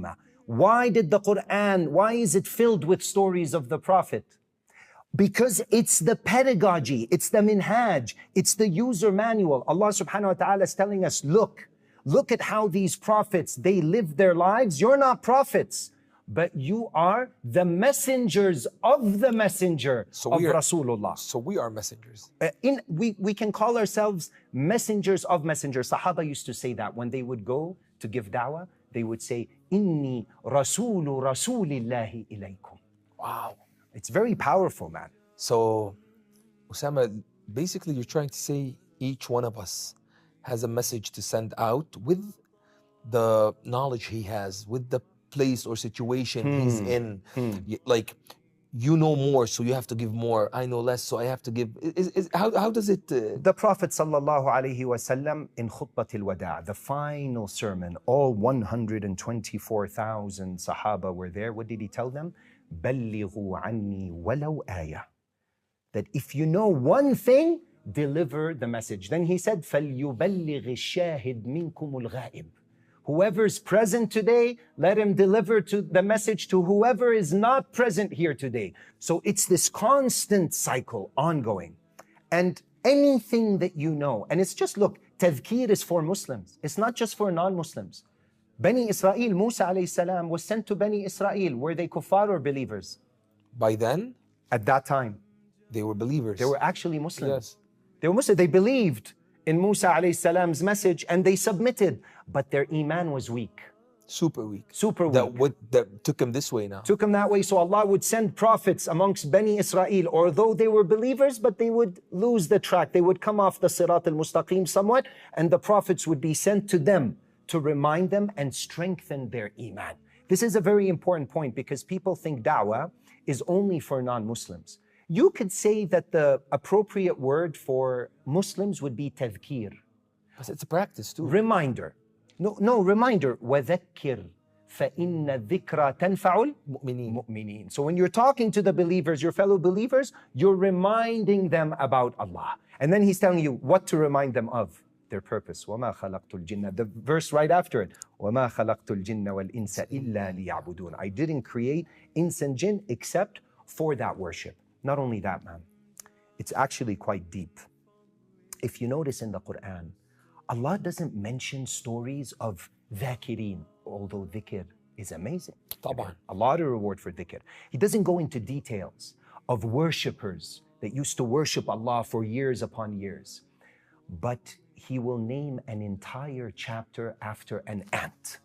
rahmah. Why did the Quran, why is it filled with stories of the Prophet? Because it's the pedagogy, it's the minhaj, it's the user manual. Allah subhanahu wa ta'ala is telling us, look at how these prophets, they live their lives. You're not prophets, but you are the messengers of the messenger of Rasulullah. So we are messengers. We can call ourselves messengers of messengers. Sahaba used to say that when they would go to give da'wah, they would say, Inni Rasulu Rasulillahi ilaykum. Wow. It's very powerful, man. So, Osama, basically you're trying to say each one of us has a message to send out with the knowledge he has, with the place or situation he's in. Like, you know more, so you have to give more. I know less, so I have to give. How does it? The Prophet sallallahu alaihi wasallam in Khutbatul Wada', the final sermon, all 124,000 Sahaba were there. What did he tell them? بَلِّغُوا عَنِّي وَلَوْ آيَةً. That if you know one thing, deliver the message. Then he said, فَلْيُبَلِّغِ الشَّاهِدْ مِنْكُمُ الْغَائِبِ. Whoever's present today, let him deliver to the message to whoever is not present here today. So it's this constant cycle, ongoing. And anything that you know, and it's just, look, tadhkir is for Muslims. It's not just for non-Muslims. Bani Israel, Musa alayhi salam was sent to Bani Israel. Were they kuffar or believers? By then? At that time. They were believers. They were actually Muslims. Yes. They were Muslims. They believed in Musa alayhi salam's message and they submitted, but their iman was weak. Super weak. Super weak. That took them this way now. Took them that way. So Allah would send prophets amongst Bani Israel, although they were believers, but they would lose the track. They would come off the Sirat al-Mustaqim somewhat, and the prophets would be sent to them to remind them and strengthen their iman. This is a very important point because people think da'wah is only for non-Muslims. You could say that the appropriate word for Muslims would be tadhkir. But it's a practice too. Reminder. No, reminder. وَذَكِّرْ فَإِنَّ الذِّكْرَى تَنْفَعُ الْمُؤْمِنِينَ. So when you're talking to the believers, your fellow believers, you're reminding them about Allah. And then he's telling you what to remind them of. Their purpose. وَمَا خَلَقْتُ الْجِنَّ. The verse right after it. وَمَا خَلَقْتُ الْجِنَّ وَالْإِنسَ إِلَّا لِيَعْبُدُونَ. I didn't create ins and jinn except for that worship. Not only that, man. It's actually quite deep. If you notice in the Quran, Allah doesn't mention stories of dhakirin, although dhikr is amazing. طبعا. A lot of reward for dhikr. He doesn't go into details of worshippers that used to worship Allah for years upon years. But He will name an entire chapter after an ant.